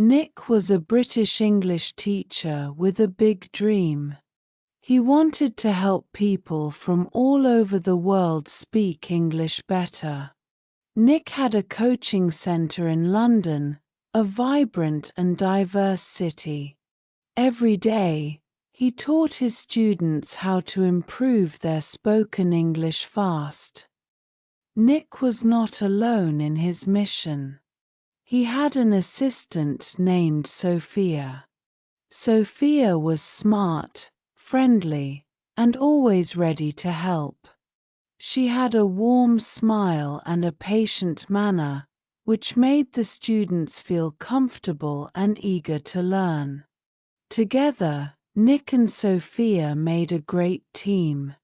Nick was a British English teacher with a big dream. He wanted to help people from all over the world speak English better. Nick had a coaching centre in London, a vibrant and diverse city. Every day, he taught his students how to improve their spoken English fast. Nick was not alone in his mission. He had an assistant named Sophia. Sophia was smart, friendly, and always ready to help. She had a warm smile and a patient manner, which made the students feel comfortable and eager to learn. Together, Nick and Sophia made a great team.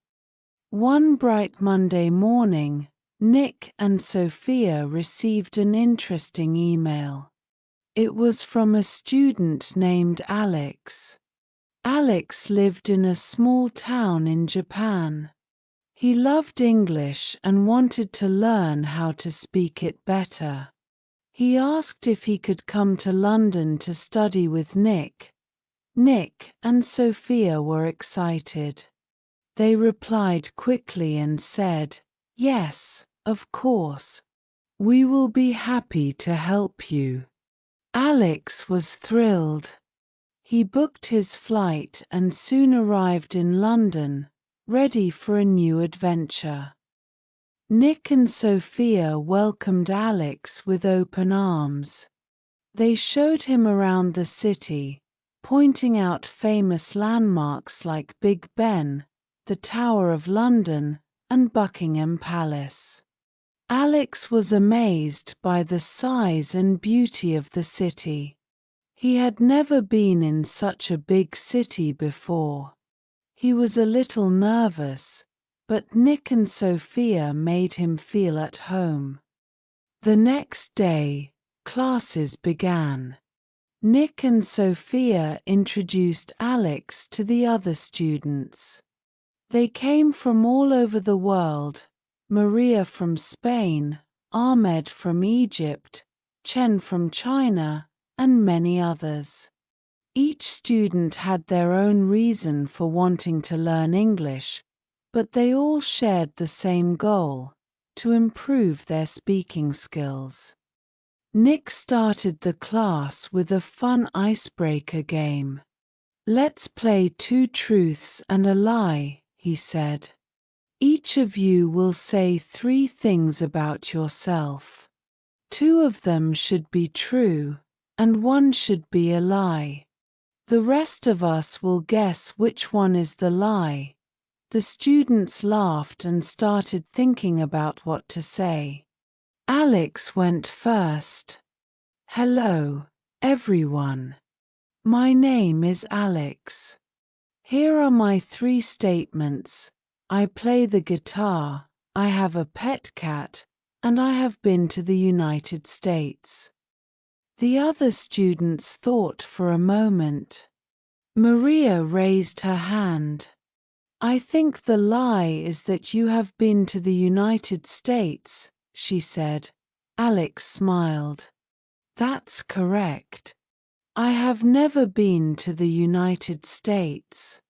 One bright Monday morning, Nick and Sophia received an interesting email. It was from a student named Alex. Alex lived in a small town in Japan. He loved English and wanted to learn how to speak it better. He asked if he could come to London to study with Nick. Nick and Sophia were excited. They replied quickly and said, "Yes, of course. We will be happy to help you." Alex was thrilled. He booked his flight and soon arrived in London, ready for a new adventure. Nick and Sophia welcomed Alex with open arms. They showed him around the city, pointing out famous landmarks like Big Ben, the Tower of London, and Buckingham Palace. Alex was amazed by the size and beauty of the city. He had never been in such a big city before. He was a little nervous, but Nick and Sophia made him feel at home. The next day, classes began. Nick and Sophia introduced Alex to the other students. They came from all over the world: Maria from Spain, Ahmed from Egypt, Chen from China, and many others. Each student had their own reason for wanting to learn English, but they all shared the same goal: to improve their speaking skills. Nick started the class with a fun icebreaker game. "Let's play 2 truths and a lie," he said. "Each of you will say 3 things about yourself. 2 of them should be true, and 1 should be a lie. The rest of us will guess which one is the lie." The students laughed and started thinking about what to say. Alex went first. "Hello, everyone. My name is Alex. Here are my 3 statements. I play the guitar, I have a pet cat, and I have been to the United States." The other students thought for a moment. Maria raised her hand. "I think the lie is that you have been to the United States," she said. Alex smiled. "That's correct. I have never been to the United States.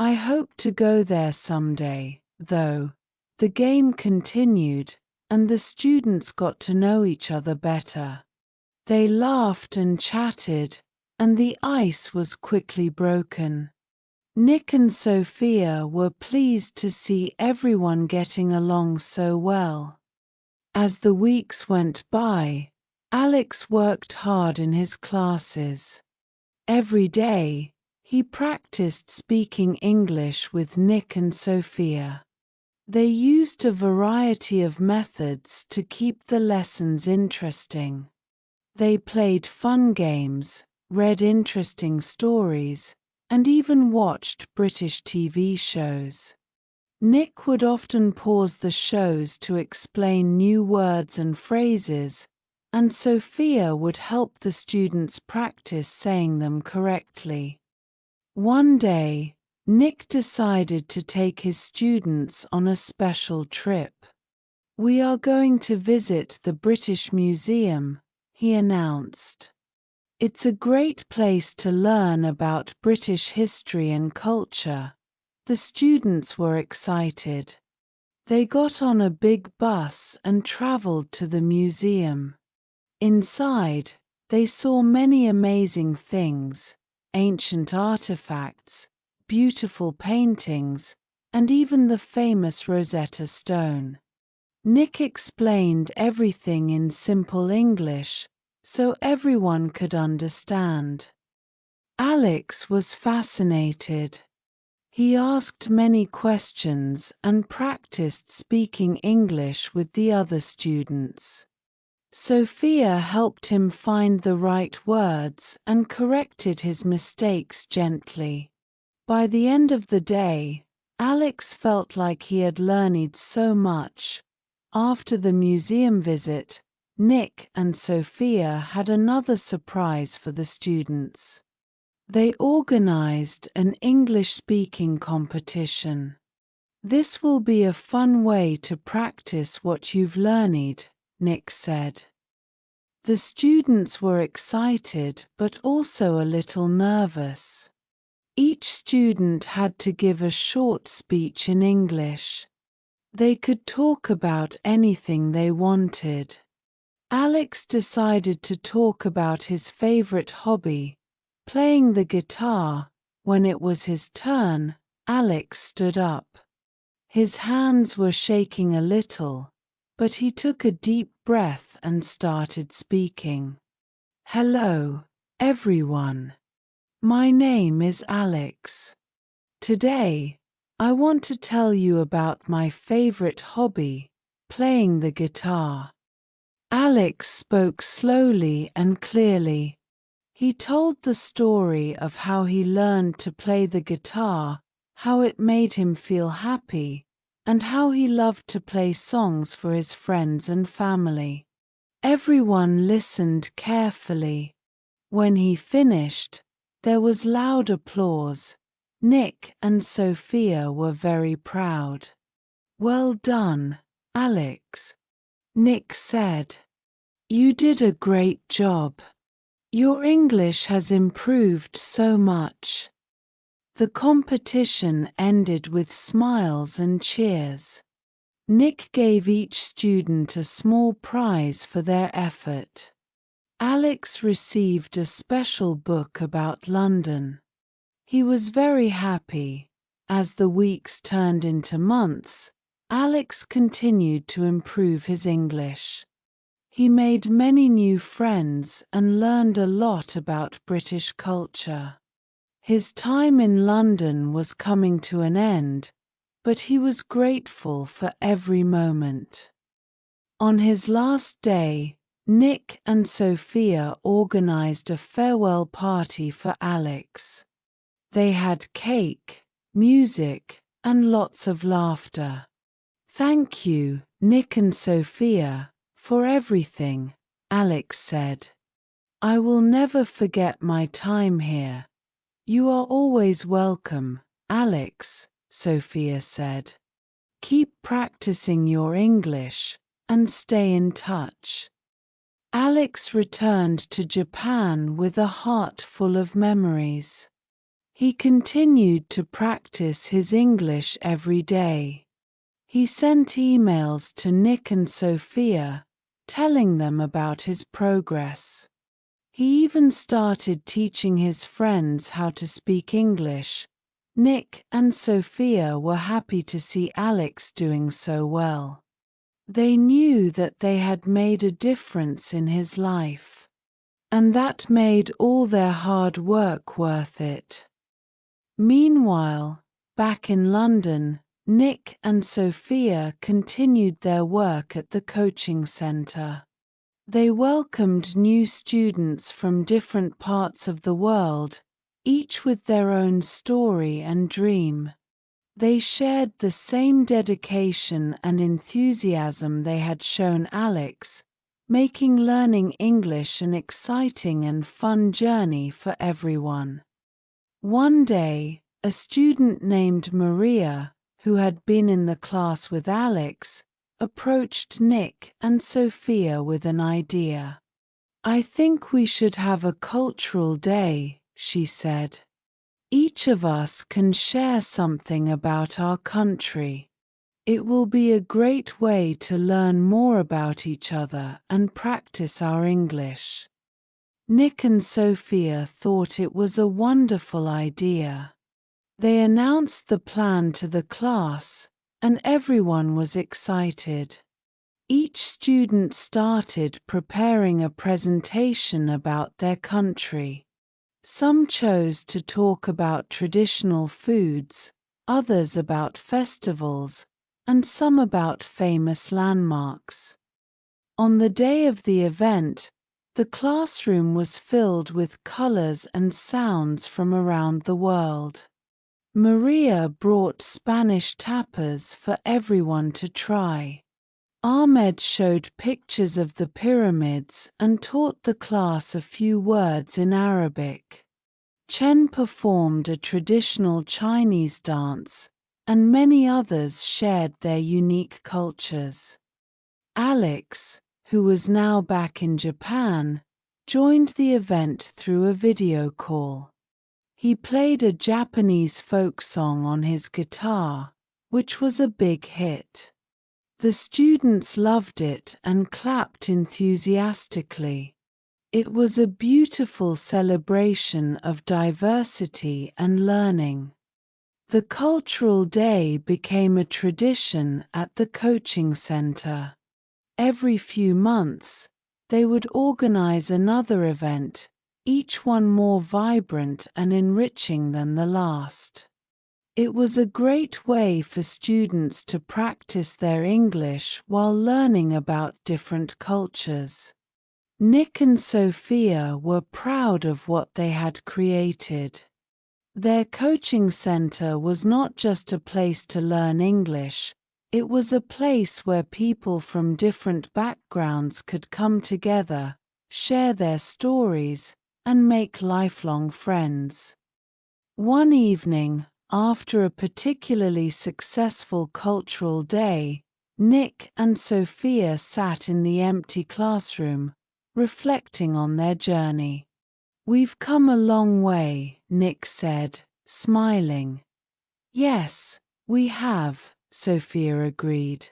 I hope to go there someday, though." The game continued, and the students got to know each other better. They laughed and chatted, and the ice was quickly broken. Nick and Sophia were pleased to see everyone getting along so well. As the weeks went by, Alex worked hard in his classes. Every day, he practiced speaking English with Nick and Sophia. They used a variety of methods to keep the lessons interesting. They played fun games, read interesting stories, and even watched British TV shows. Nick would often pause the shows to explain new words and phrases, and Sophia would help the students practice saying them correctly. One day, Nick decided to take his students on a special trip. "We are going to visit the British Museum," he announced. It's a great place to learn about British history and culture. The students were excited. They got on a big bus and traveled to the museum. Inside, they saw many amazing things, ancient artifacts, beautiful paintings, and even the famous Rosetta Stone. Nick explained everything in simple English, so everyone could understand. Alex was fascinated. He asked many questions and practiced speaking English with the other students. Sophia helped him find the right words and corrected his mistakes gently. By the end of the day, Alex felt like he had learned so much. After the museum visit, Nick and Sophia had another surprise for the students. They organized an English-speaking competition. "This will be a fun way to practice what you've learned," Nick said. The students were excited but also a little nervous. Each student had to give a short speech in English. They could talk about anything they wanted. Alex decided to talk about his favorite hobby, playing the guitar. When it was his turn, Alex stood up. His hands were shaking a little, but he took a deep breath and started speaking. "Hello, everyone. My name is Alex. Today, I want to tell you about my favorite hobby, playing the guitar." Alex spoke slowly and clearly. He told the story of how he learned to play the guitar, how it made him feel happy, and how he loved to play songs for his friends and family. Everyone listened carefully. When he finished, there was loud applause. Nick and Sophia were very proud. "Well done, Alex," Nick said. "You did a great job. Your English has improved so much." The competition ended with smiles and cheers. Nick gave each student a small prize for their effort. Alex received a special book about London. He was very happy. As the weeks turned into months, Alex continued to improve his English. He made many new friends and learned a lot about British culture. His time in London was coming to an end, but he was grateful for every moment. On his last day, Nick and Sophia organized a farewell party for Alex. They had cake, music, and lots of laughter. "Thank you, Nick and Sophia, for everything," Alex said. "I will never forget my time here." "You are always welcome, Alex," Sophia said. "Keep practicing your English, and stay in touch." Alex returned to Japan with a heart full of memories. He continued to practice his English every day. He sent emails to Nick and Sophia, telling them about his progress. He even started teaching his friends how to speak English. Nick and Sophia were happy to see Alex doing so well. They knew that they had made a difference in his life, and that made all their hard work worth it. Meanwhile, back in London, Nick and Sophia continued their work at the coaching center. They welcomed new students from different parts of the world, each with their own story and dream. They shared the same dedication and enthusiasm they had shown Alex, making learning English an exciting and fun journey for everyone. One day, a student named Maria, who had been in the class with Alex, approached Nick and Sophia with an idea. I think we should have a cultural day, she said. Each of us can share something about our country. It will be a great way to learn more about each other and practice our English. Nick and Sophia thought it was a wonderful idea. They announced the plan to the class, and everyone was excited. Each student started preparing a presentation about their country. Some chose to talk about traditional foods, others about festivals, and some about famous landmarks. On the day of the event, the classroom was filled with colors and sounds from around the world. Maria brought Spanish tapas for everyone to try. Ahmed showed pictures of the pyramids and taught the class a few words in Arabic. Chen performed a traditional Chinese dance, and many others shared their unique cultures. Alex, who was now back in Japan, joined the event through a video call. He played a Japanese folk song on his guitar, which was a big hit. The students loved it and clapped enthusiastically. It was a beautiful celebration of diversity and learning. The cultural day became a tradition at the coaching center. Every few months, they would organize another event, each one more vibrant and enriching than the last. It was a great way for students to practice their English while learning about different cultures. Nick and Sophia were proud of what they had created. Their coaching center was not just a place to learn English, it was a place where people from different backgrounds could come together, share their stories, and make lifelong friends. One evening, after a particularly successful cultural day, Nick and Sophia sat in the empty classroom, reflecting on their journey. "We've come a long way," Nick said, smiling. "Yes, we have," Sophia agreed.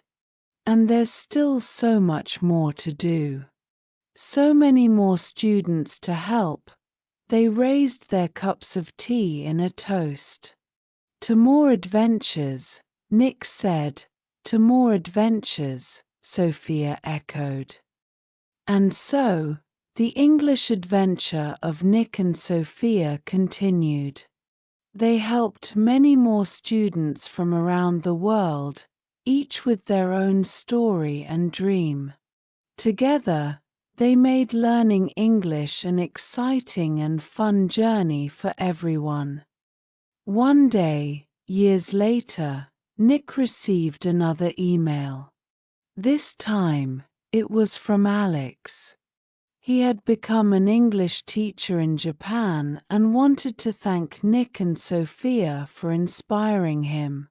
"And there's still so much more to do. So many more students to help." They raised their cups of tea in a toast. "To more adventures," Nick said. "To more adventures," Sophia echoed. And so, the English adventure of Nick and Sophia continued. They helped many more students from around the world, each with their own story and dream. Together, they made learning English an exciting and fun journey for everyone. One day, years later, Nick received another email. This time, it was from Alex. He had become an English teacher in Japan and wanted to thank Nick and Sophia for inspiring him.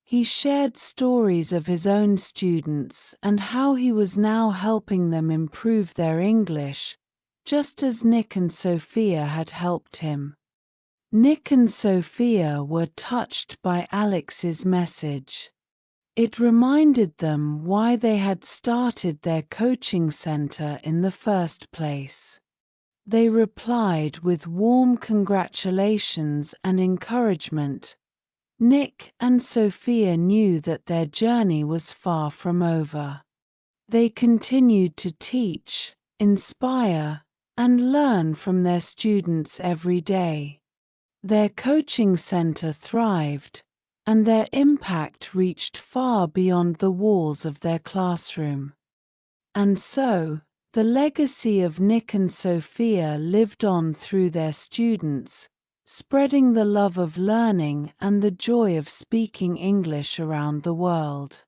He shared stories of his own students and how he was now helping them improve their English, just as Nick and Sophia had helped him. Nick and Sophia were touched by Alex's message. It reminded them why they had started their coaching center in the first place. They replied with warm congratulations and encouragement. Nick and Sophia knew that their journey was far from over. They continued to teach, inspire, and learn from their students every day. Their coaching center thrived, and their impact reached far beyond the walls of their classroom. And so, the legacy of Nick and Sophia lived on through their students, spreading the love of learning and the joy of speaking English around the world.